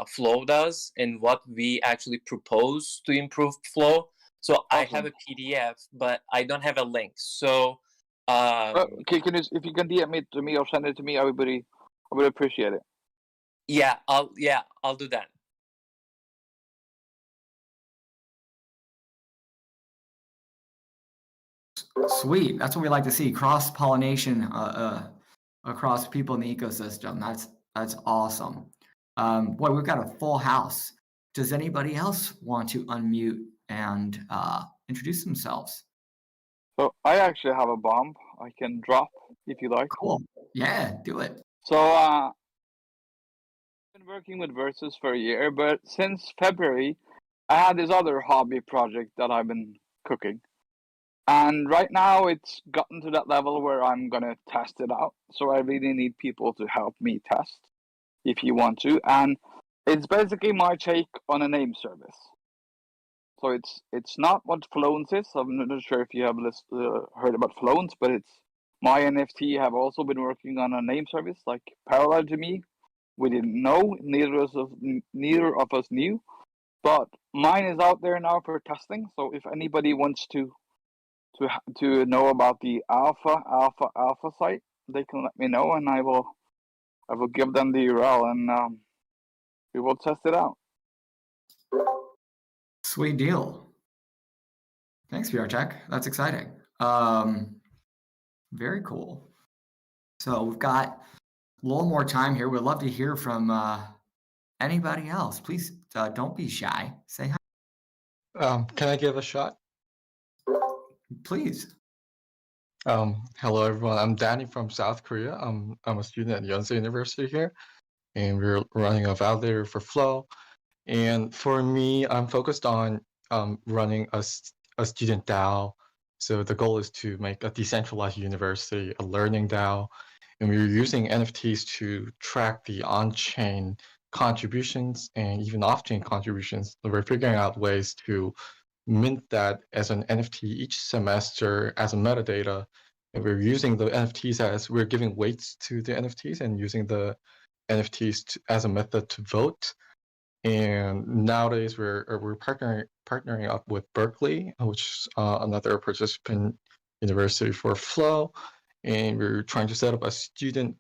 Flow does and what we actually propose to improve Flow. So awesome. I have a PDF, but I don't have a link. So if you can DM it to me or send it to me, I would appreciate it. Yeah, I'll do that. Sweet. That's what we like to see. Cross-pollination across people in the ecosystem. That's awesome. Boy, we've got a full house. Does anybody else want to unmute and introduce themselves? So I actually have a bomb I can drop if you like. Cool. Yeah, do it. So I've been working with Versus for a year, but since February, I had this other hobby project that I've been cooking. And right now it's gotten to that level where I'm going to test it out. So I really need people to help me test if you want to. And it's basically my take on a name service. So it's not what Floans is. I'm not sure if you have heard about Floans, but it's my NFT have also been working on a name service like parallel to me. We didn't know, neither of us knew, but mine is out there now for testing. So if anybody wants to to know about the alpha site, they can let me know, and I will give them the URL, and we will test it out. Sweet deal. Thanks, VRTech. That's exciting. Very cool. So we've got a little more time here. We'd love to hear from anybody else. Please don't be shy. Say hi. Can I give a shot? Please. Hello, everyone. I'm Danny from South Korea. I'm a student at Yonsei University here, and we're running a validator for Flow. And for me, I'm focused on running a student DAO. So the goal is to make a decentralized university, a learning DAO. And we're using NFTs to track the on-chain contributions and even off-chain contributions. So we're figuring out ways to mint that as an NFT each semester as a metadata. And we're using the NFTs as we're giving weights to the NFTs and using the NFTs as a method to vote. And nowadays we're partnering up with Berkeley, which is another participant university for Flow. And we're trying to set up a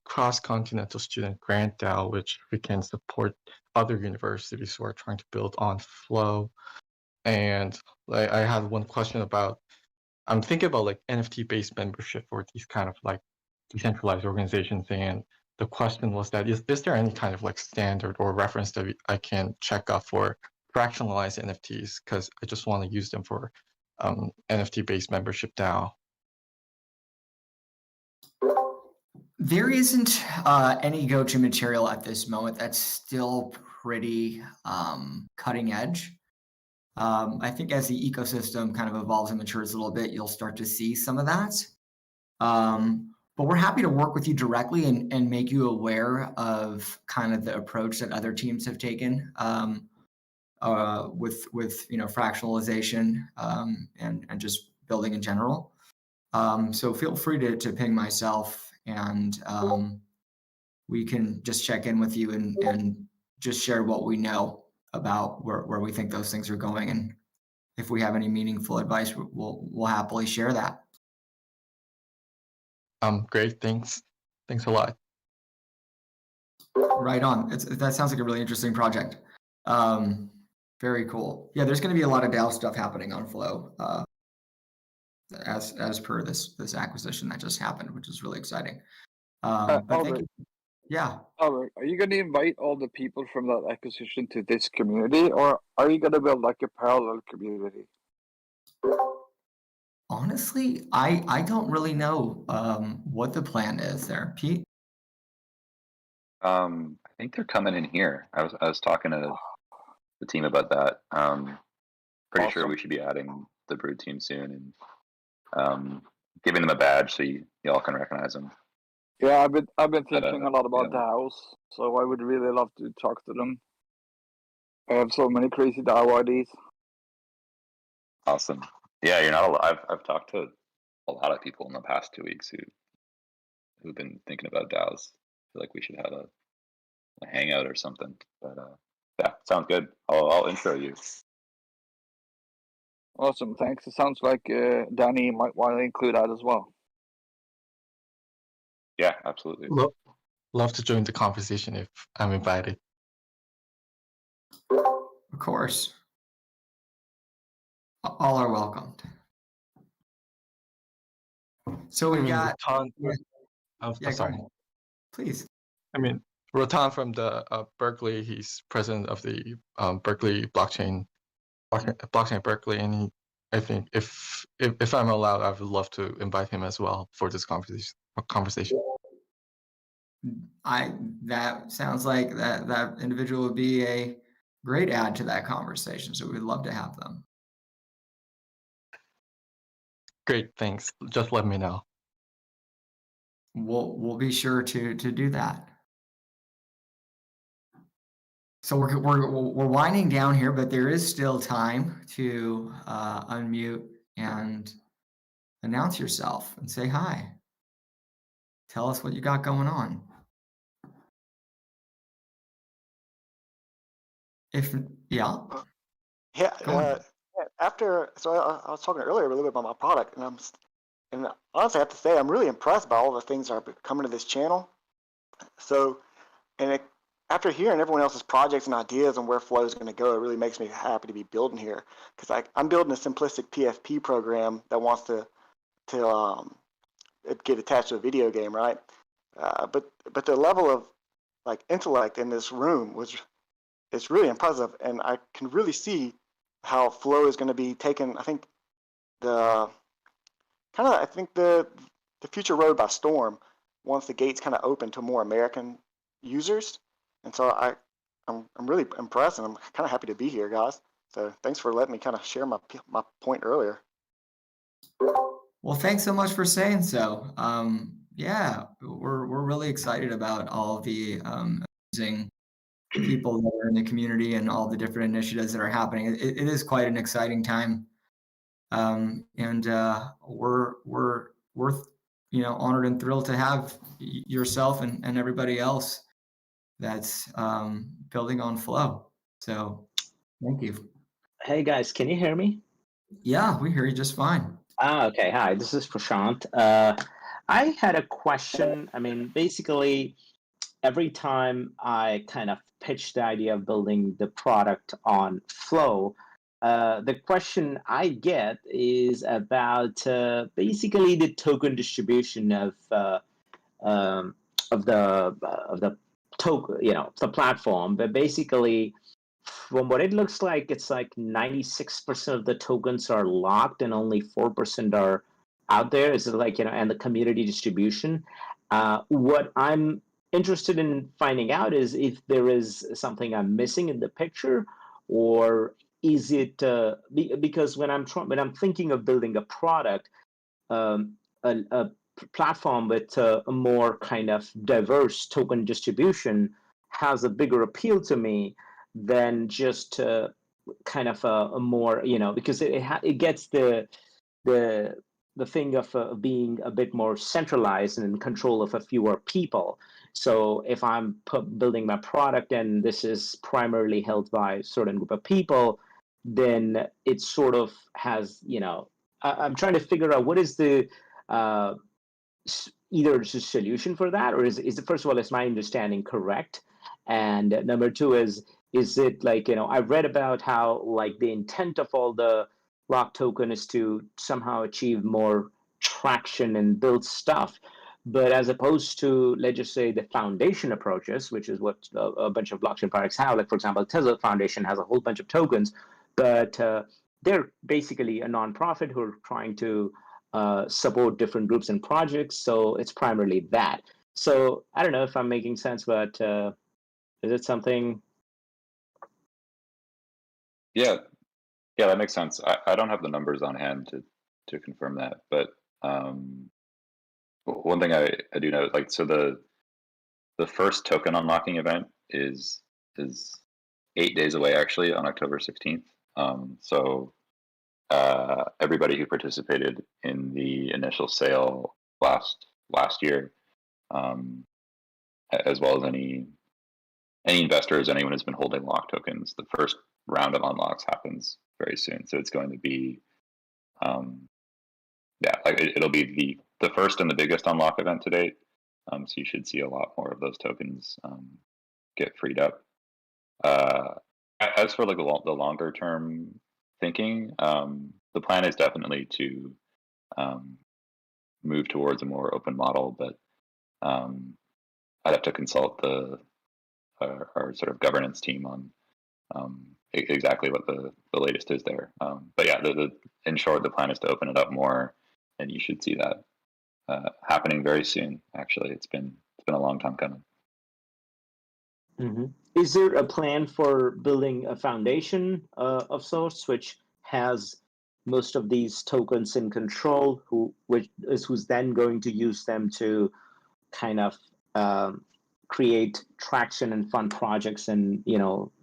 cross-continental student grant DAO, which we can support other universities who are trying to build on Flow. And I had one question about, I'm thinking about like NFT-based membership for these kind of like decentralized organizations. And the question was that, is there any kind of like standard or reference that I can check out for fractionalized NFTs? Because I just want to use them for NFT-based membership DAO. There isn't any go-to material at this moment that's still pretty cutting edge. I think as the ecosystem kind of evolves and matures a little bit, you'll start to see some of that. But we're happy to work with you directly and make you aware of kind of the approach that other teams have taken with fractionalization and just building in general. So feel free to ping myself, and we can just check in with you and just share what we know about where we think those things are going, and if we have any meaningful advice, we'll happily share that. Great, thanks a lot. Right on. That sounds like a really interesting project. Very cool. Yeah, there's going to be a lot of DAO stuff happening on Flow as per this acquisition that just happened, which is really exciting. But thank you. Yeah. Albert, are you going to invite all the people from that acquisition to this community, or are you going to build like a parallel community? Honestly, I don't really know what the plan is there, Pete. I think they're coming in here. I was talking to the team about that. Pretty sure we should be adding the Brood team soon and giving them a badge so y'all can recognize them. Yeah, I've been thinking a lot about DAOs, so I would really love to talk to them. I have so many crazy DAO ideas. Awesome. Yeah, you're not alive. I've talked to a lot of people in the past 2 weeks who've been thinking about DAOs. I feel like we should have a hangout or something. But yeah, sounds good. I'll intro you. Awesome, thanks. It sounds like Danny might want to include that as well. Yeah, absolutely. Love to join the conversation if I'm invited. Of course. All are welcomed. So we've got Rotan. Yeah, sorry. Please. I mean, Rotan from the Berkeley. He's president of the Berkeley blockchain Berkeley, and I think if I'm allowed, I would love to invite him as well for this conversation. That sounds like that individual would be a great add to that conversation. So we'd love to have them. Great, thanks. Just let me know. We'll be sure to do that. So we're winding down here, but there is still time to unmute and announce yourself and say hi. Tell us what you got going on. Yeah. Yeah. So I was talking earlier a little bit about my product, and honestly, I have to say I'm really impressed by all the things that are coming to this channel. So, after hearing everyone else's projects and ideas and where Flow is going to go, it really makes me happy to be building here, because I'm building a simplistic PFP program that wants to get attached to a video game, right? But the level of like intellect in this room is really impressive, and I can really see how Flow is going to be taking, I think, the future road by storm once the gates kind of open to more American users. And so I'm really impressed, and I'm kind of happy to be here, guys. So thanks for letting me kind of share my point earlier. Well, thanks so much for saying so. Yeah, we're really excited about all the amazing people that are in the community and all the different initiatives that are happening. It is quite an exciting time, and we're honored and thrilled to have yourself and everybody else that's building on Flow. So, thank you. Hey guys, can you hear me? Yeah, we hear you just fine. Okay. Hi, this is Prashant. I had a question. I mean, basically, every time I kind of pitch the idea of building the product on Flow, the question I get is about basically the token distribution of the token, the platform. But basically, from what it looks like, it's like 96% of the tokens are locked and only 4% are out there. Is it like, and the community distribution? What I'm interested in finding out is if there is something I'm missing in the picture, or is it because when I'm thinking of building a product, a platform with a more kind of diverse token distribution has a bigger appeal to me than just kind of a more, because it gets the thing of being a bit more centralized and in control of a fewer people. So if I'm building my product and this is primarily held by a certain group of people, then it sort of has, I'm trying to figure out what is the either the solution for that, or is it, first of all, is my understanding correct? And number two is it like, I've read about how like the intent of all the lock token is to somehow achieve more traction and build stuff. But as opposed to, let's just say, the foundation approaches, which is what a bunch of blockchain products have, like, for example, Tesla Foundation has a whole bunch of tokens, but they're basically a nonprofit who are trying to support different groups and projects. So it's primarily that. So I don't know if I'm making sense, but is it something? Yeah, that makes sense. I don't have the numbers on hand to confirm that, but one thing I do know, like, so the first token unlocking event is 8 days away, actually, on October 16th. So everybody who participated in the initial sale last year, as well as any investors, anyone who's been holding lock tokens, the first round of unlocks happens very soon. So it's going to be, it'll be the first and the biggest unlock event to date. So you should see a lot more of those tokens get freed up. As for like the longer term thinking, the plan is definitely to move towards a more open model, but I'd have to consult our sort of governance team on exactly what the latest is there. But yeah, in short, the plan is to open it up more, and you should see that happening very soon. Actually, it's been a long time coming. Mm-hmm. Is there a plan for building a foundation of sorts, which has most of these tokens in control, who's then going to use them to kind of create traction and fund projects and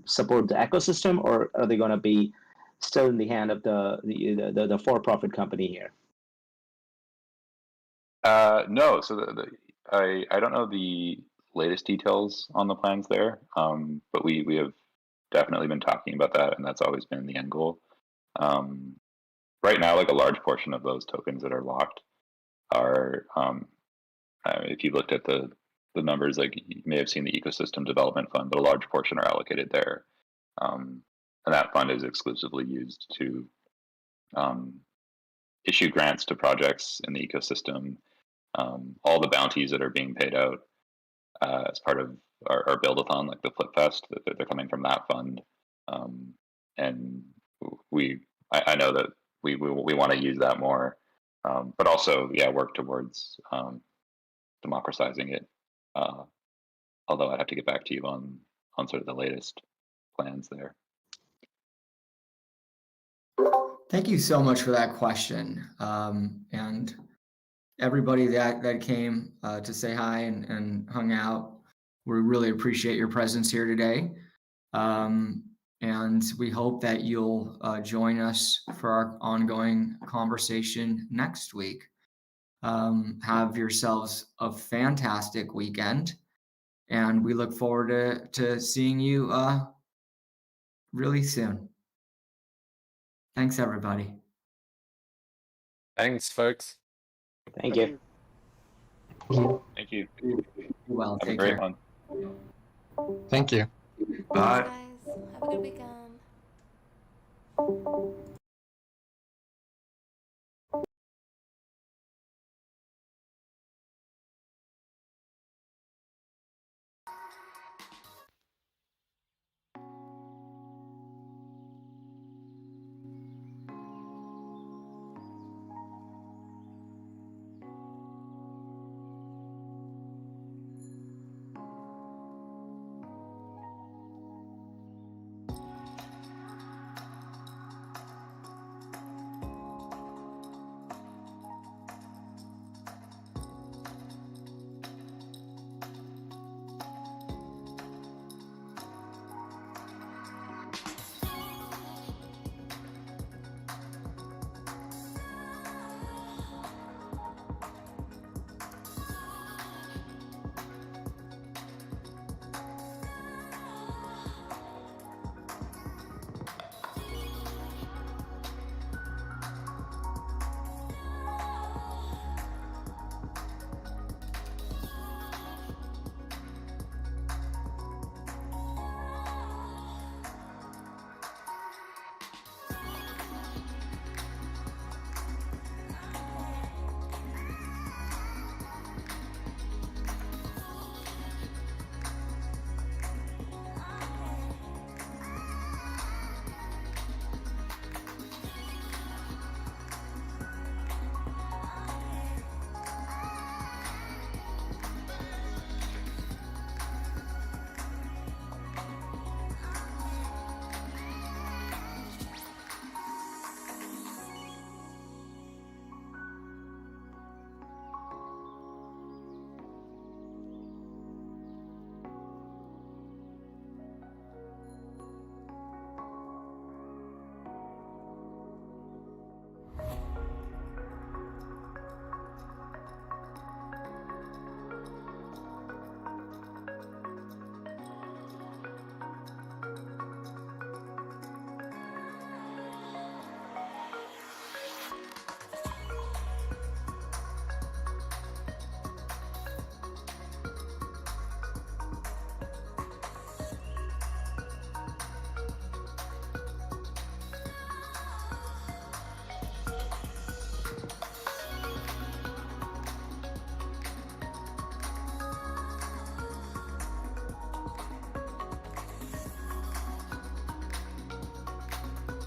support the ecosystem, or are they going to be still in the hand of the for-profit company here? No, so I don't know the latest details on the plans there, but we have definitely been talking about that, and that's always been the end goal. Right now, like a large portion of those tokens that are locked are, if you looked at the numbers, like you may have seen the ecosystem development fund, but a large portion are allocated there. And that fund is exclusively used to issue grants to projects in the ecosystem. All the bounties that are being paid out as part of our build-a-thon, like the Flip Fest, they're coming from that fund. And I know that we want to use that more, but also, yeah, work towards democratizing it. Although I'd have to get back to you on sort of the latest plans there. Thank you so much for that question. And everybody that came to say hi and hung out, we really appreciate your presence here today. And we hope that you'll join us for our ongoing conversation next week. Have yourselves a fantastic weekend, and we look forward to seeing you really soon. Thanks, everybody. Thanks, folks. Thank you. Thank you. Well, have a take great care. one. Thank you. Thanks, guys. Have a good weekend.